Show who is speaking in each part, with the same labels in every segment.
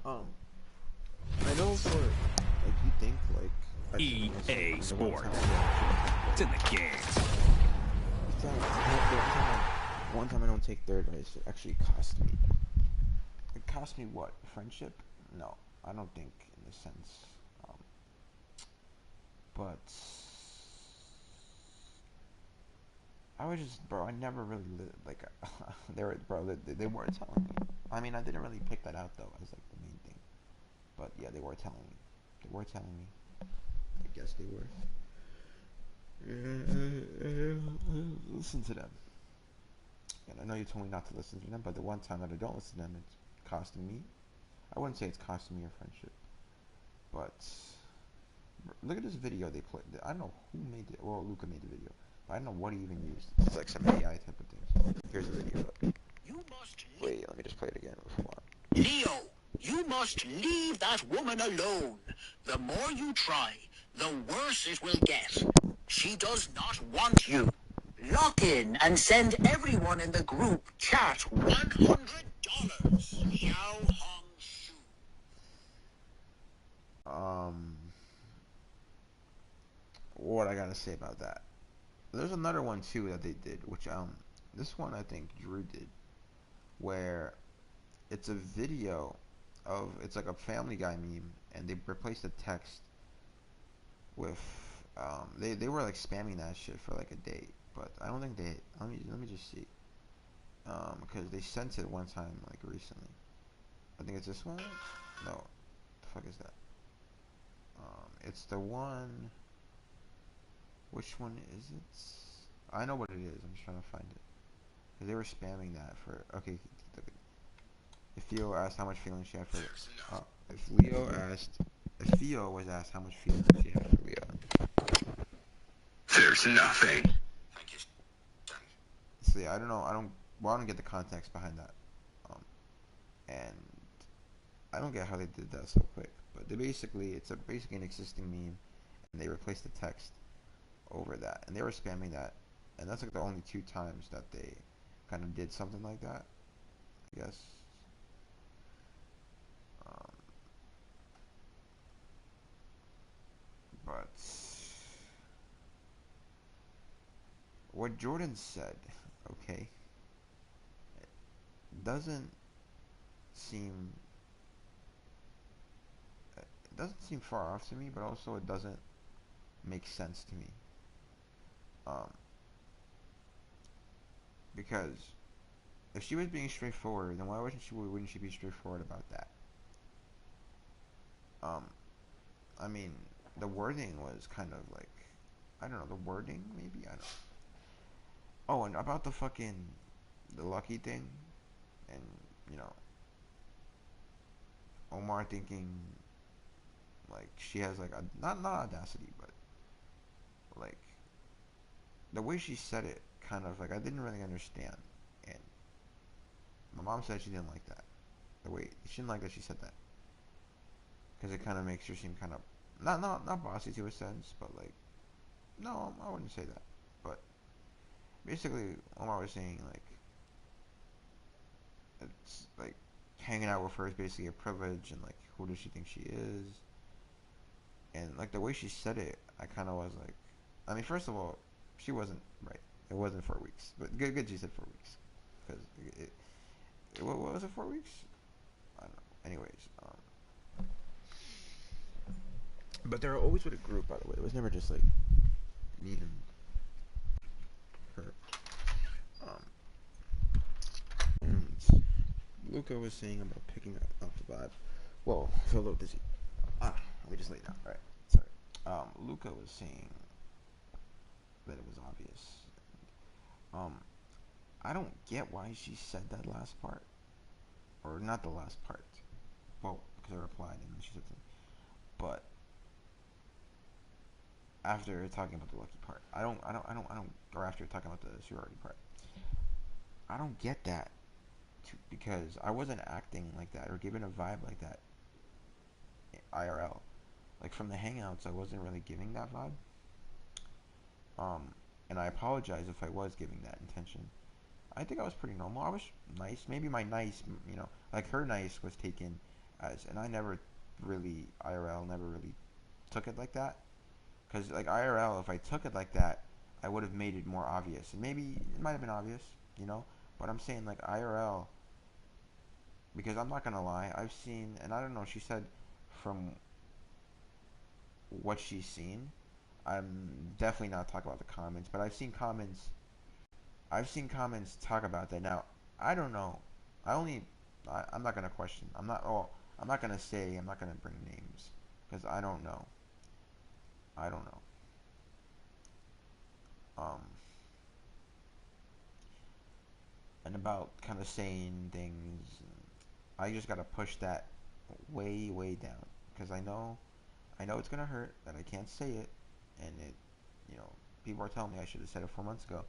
Speaker 1: Um, I know for like you think like I shouldn't listen,
Speaker 2: EA
Speaker 1: and the one time
Speaker 2: Sports.
Speaker 1: I actually
Speaker 2: It's in
Speaker 1: take
Speaker 2: the
Speaker 1: third.
Speaker 2: game.
Speaker 1: The one time I don't take third race, it actually cost me. It cost me what? Friendship? No, I don't think in the sense. Um, but I was just, bro. I never really like. They were, bro. They were telling me. I mean, I didn't really pick that out though as like the main thing. But yeah, they were telling me. They were telling me. I guess they were. Listen to them. And I know you told me not to listen to them, but the one time that I don't listen to them, it's costing me. I wouldn't say it's costing me a friendship, but look at this video they played. I don't know who made it. Well, Luca made the video, but I don't know what he even used. It's like some AI type of things. Here's the video.
Speaker 3: You must
Speaker 1: Wait, let me just play it again. Hold on.
Speaker 3: Leo, you must leave that woman alone. The more you try, the worse it will get. She does not want you. Lock in and send everyone in the group chat $100. Yao Hong Shu.
Speaker 1: Um, what I gotta say about that? There's another one too that they did, which this one I think Drew did, where it's a video of it's like a Family Guy meme, and they replaced the text with they were like spamming that shit for like a day, but I don't think they let me just see because they sent it one time like recently. I think it's this one. No, the fuck is that? It's the one. Which one is it? I know what it is. I'm just trying to find it. Cause they were spamming that for okay. If Theo asked how much feelings she had for if Leo asked if Theo was asked how much feelings she had for Leo.
Speaker 3: There's nothing. Thank you.
Speaker 1: So yeah, I don't know. I don't get the context behind that. And I don't get how they did that so quick. But they basically it's a basically an existing meme, and they replaced the text over that, and they were spamming that, and that's like the only two times that they kind of did something like that. I guess. Um, but what Jordan said, okay, doesn't seem it doesn't seem far off to me, but also it doesn't make sense to me. Um, because if she was being straightforward, then wouldn't she be straightforward about that? Um, I mean, the wording was kind of like I don't know the wording maybe I don't. Oh, and about the fucking the lucky thing, and you know Omar thinking like she has like a not audacity, but like the way she said it, kind of like I didn't really understand, and my mom said she didn't like that. The way she didn't like that she said that because it kind of makes her seem kind of not bossy to a sense, but like no, I wouldn't say that. But basically, Omar was saying like it's like hanging out with her is basically a privilege, and like who does she think she is? And like the way she said it, I kind of was like, I mean, first of all, she wasn't right. It wasn't 4 weeks, but good she said 4 weeks, because what was it 4 weeks? I don't know. Anyways, but they're always with a group, by the way. It was never just like me and her. Um, and Luca was saying about picking up the vibe. Whoa, I feel a little dizzy. Let me just lay down. All right, sorry. Luca was saying that it was obvious. Um, I don't get why she said that last part, or not the last part. Well, because I replied and then she said something. But after talking about the lucky part, or after talking about the sorority part, I don't get that because I wasn't acting like that or giving a vibe like that IRL. Like from the hangouts, I wasn't really giving that vibe. Um, and I apologize if I was giving that intention. I think I was pretty normal. I was nice. Maybe my nice, like her nice was taken as, and I never really IRL never really took it like that. Because like IRL, if I took it like that, I would have made it more obvious, and maybe it might have been obvious, you know. But I'm saying like IRL, because I'm not gonna lie, I've seen, and I don't know. She said from what she's seen, I'm definitely not talking about the comments, but I've seen comments. I've seen comments talk about that. Now I don't know. I only I'm not gonna question. I'm not. Oh, I'm not gonna say. I'm not gonna bring names because I don't know. I don't know. Um, and about kind of saying things. I just gotta push that way, way down because I know it's gonna hurt that I can't say it, and it, you know, people are telling me I should have said it 4 months ago.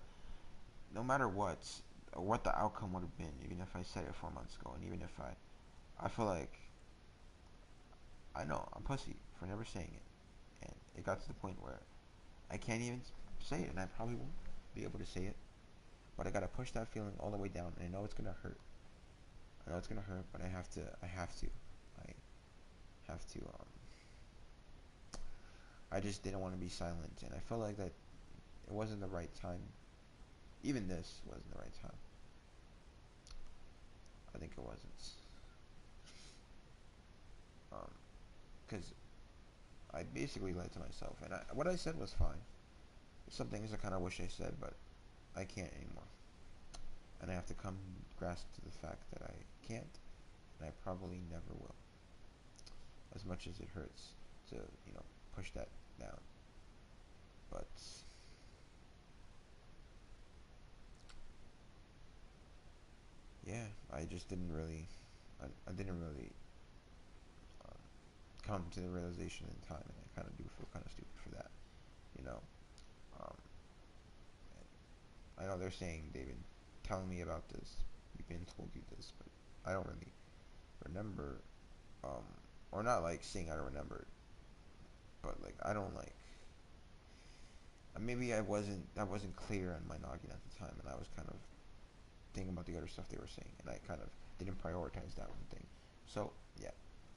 Speaker 1: No matter what the outcome would have been, even if I said it 4 months ago, and even if I feel like I know I'm pussy for never saying it, and it got to the point where I can't even say it, and I probably won't be able to say it. But I gotta push that feeling all the way down, and I know it's gonna hurt. I know it's gonna hurt, but I have to. I have to. I have to. I just didn't want to be silent, and I felt like that it wasn't the right time. Even this wasn't the right time. I think it wasn't. Because I basically lied to myself, and what I said was fine. Some things I kind of wish I said, but I can't anymore, and I have to come grasp to the fact that I can't, and I probably never will. As much as it hurts to, push that down, but yeah, I just didn't really, I didn't really um, come to the realization in time, and I kind of do feel kind of stupid for that, you know. Um, I know they're saying they've been telling me about this, we've been told you this, but I don't really remember, um, or not like saying I don't remember it, but like I don't like. Maybe I wasn't clear on my noggin at the time, and I was kind of thinking about the other stuff they were saying, and I kind of didn't prioritize that one thing. So yeah,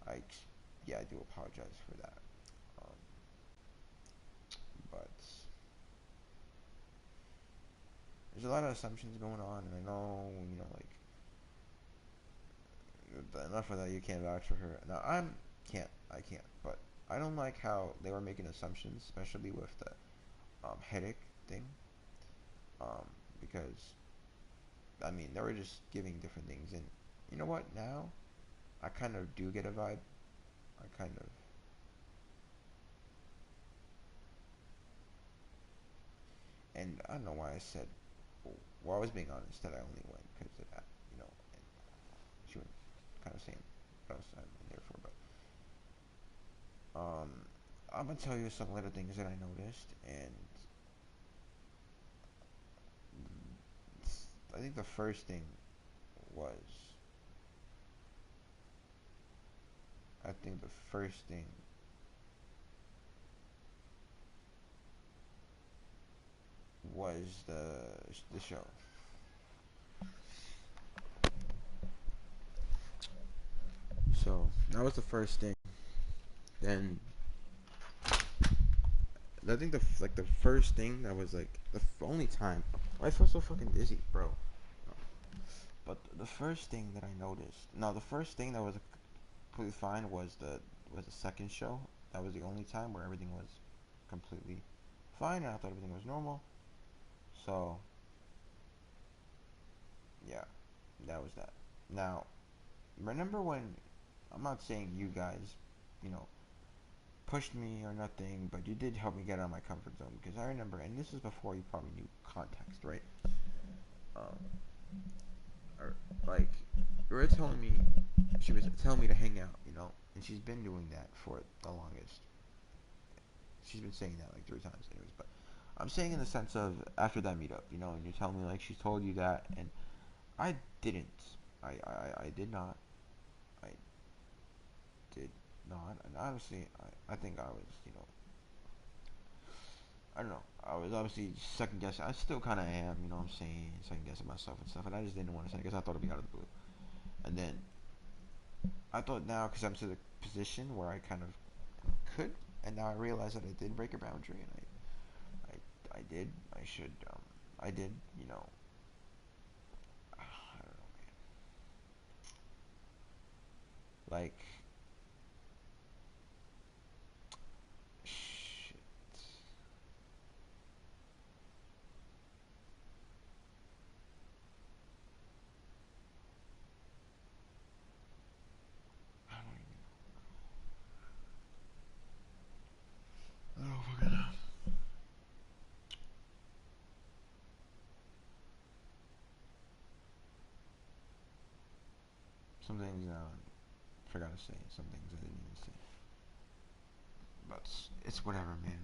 Speaker 1: I yeah I do apologize for that. Um, but there's a lot of assumptions going on, and I know enough of that you can't vouch for her. Now I can't, but I don't like how they were making assumptions, especially with the headache thing, um, because I mean they were just giving different things, and you know what? Now I kind of do get a vibe. I kind of, and I don't know why I said, well, I was being honest that I only went because of that, and she was kind of saying what else I'm in there for, but I'm gonna tell you some little things that I noticed, and I think the first thing was, I think the first thing was the show. So that was the first thing. Then I think the first thing that was like the only time. Why I feel so fucking dizzy, bro? But the first thing that I noticed, no, the first thing that was completely fine was the second show. That was the only time where everything was completely fine, and I thought everything was normal. So yeah, that was that. Now, remember when I'm not saying you guys, you know, pushed me or nothing, but you did help me get out of my comfort zone because I remember, and this is before you probably knew context, right? Um, or like you were telling me, she was telling me to hang out, and she's been doing that for the longest. She's been saying that like 3 times, anyways. But I'm saying in the sense of after that meetup, and you're telling me like she told you that, and I didn't. I did not. I did not. And honestly, I think I was, I don't know. I was obviously second guessing. I still kind of am, you know what I'm saying? Second guessing myself and stuff. And I just didn't want to say it because I thought it'd be out of the blue. And then I thought now because I'm to the position where I kind of could, and now I realize that I did break a boundary, and I did. I should. I did. You know. I don't know, man. Like, shit. I don't even. I don't fucking know. Some things forgot to say. Some things I didn't even say. But it's whatever, man.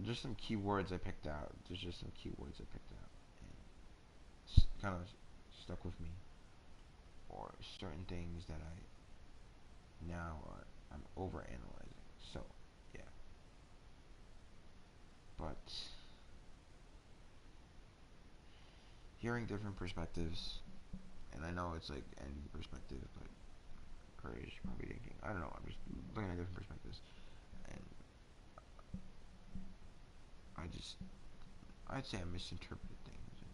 Speaker 1: Just some keywords I picked out. There's just some keywords I picked out, and kind of stuck with me, or certain things that I'm overanalyzing. So yeah, but hearing different perspectives, and I know it's like any perspective, but courage probably thinking. I don't know. I'm just looking at different perspectives, and I'd say I misinterpreted things, and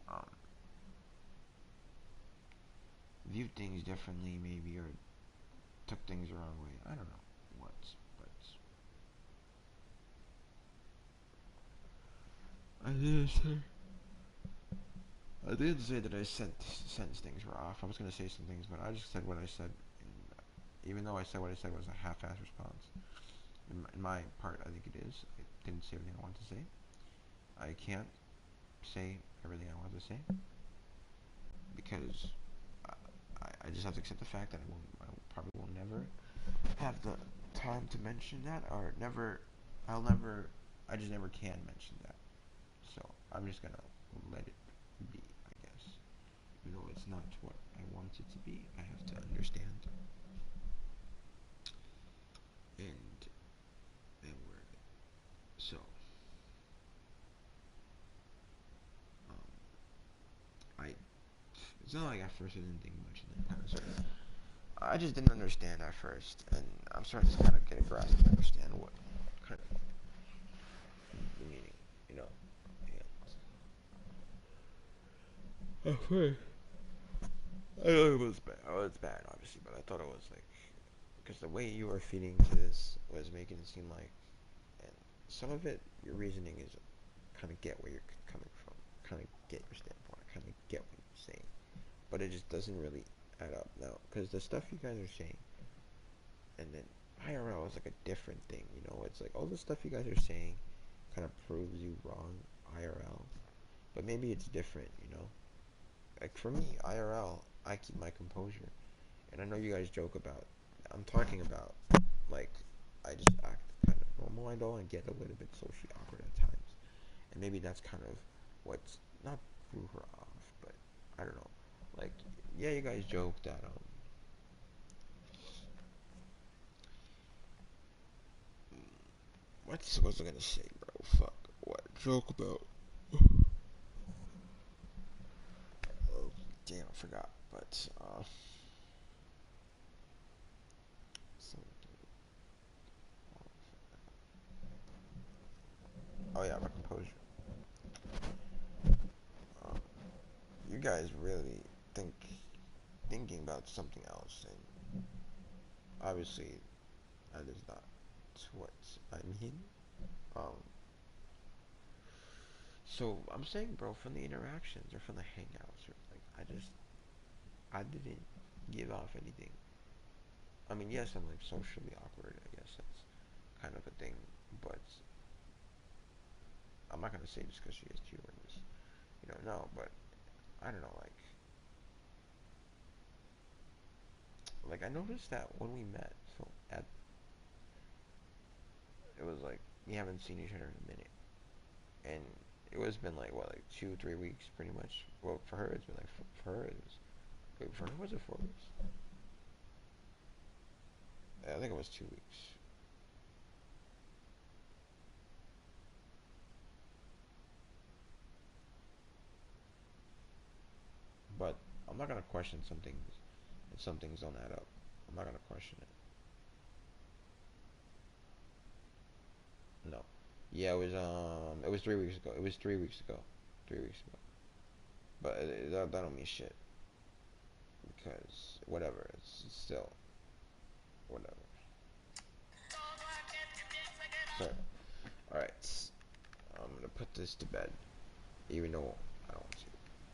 Speaker 1: I viewed things differently, maybe, or took things the wrong way. I don't know what, but I did say. I did say that I said sense things were off. I was gonna say some things, but I just said what I said. And even though I said what I said was a half-ass response, in my part, I think it is. I didn't say everything I wanted to say. I can't say everything I wanted to say because I just have to accept the fact that I probably will never have the time to mention that, or never, I'll never, I just never can mention that. So I'm just gonna let it be, I guess. Even though it's not what I want it to be, I have to understand and word it. So, um, I, it's not like at first I didn't think much, and then kind of sort of, I just didn't understand at first, and I'm starting to kind of get a grasp and understand what kind of the meaning, you know. And at first, I know it was bad. Oh, it's bad, obviously, but I thought it was like because the way you were feeding to this was making it seem like, and some of it, your reasoning is kind of get where you're coming from, kind of get your standpoint, kind of get what you're saying, but it just doesn't really add up now because the stuff you guys are saying, and then IRL is like a different thing, you know. It's like all the stuff you guys are saying kind of proves you wrong IRL, but maybe it's different, you know. Like for me, IRL, I keep my composure, and I know you guys joke about. I'm talking about like I just act kind of normal. I know I get a little bit socially awkward at times, and maybe that's kind of what's not threw her off, but I don't know. Like, yeah, you guys joke that what's I gonna say, bro? Fuck, what joke about? Oh, damn, I forgot. But so, oh yeah, my composure. Um, you guys really thinking about something else, and obviously that is not what I mean. Um, so I'm saying, bro, from the interactions or from the hangouts, or like I didn't give off anything. I mean, yes, I'm like socially awkward. I guess that's kind of a thing, but I'm not gonna say just because she is too, or just no. But I don't know, like I noticed that when we met, so at it was like we haven't seen each other in a minute, and it was been like what, like 2 3 weeks, pretty much. Well, for her it's been like for her it was. Wait, for her was it 4 weeks? I think it was 2 weeks. But I'm not gonna question some things if some things don't add up. I'm not gonna question it. No. Yeah, it was 3 weeks ago. It was 3 weeks ago. 3 weeks ago. But that don't mean shit because whatever. It's still whatever. So, all right. I'm gonna put this to bed, even though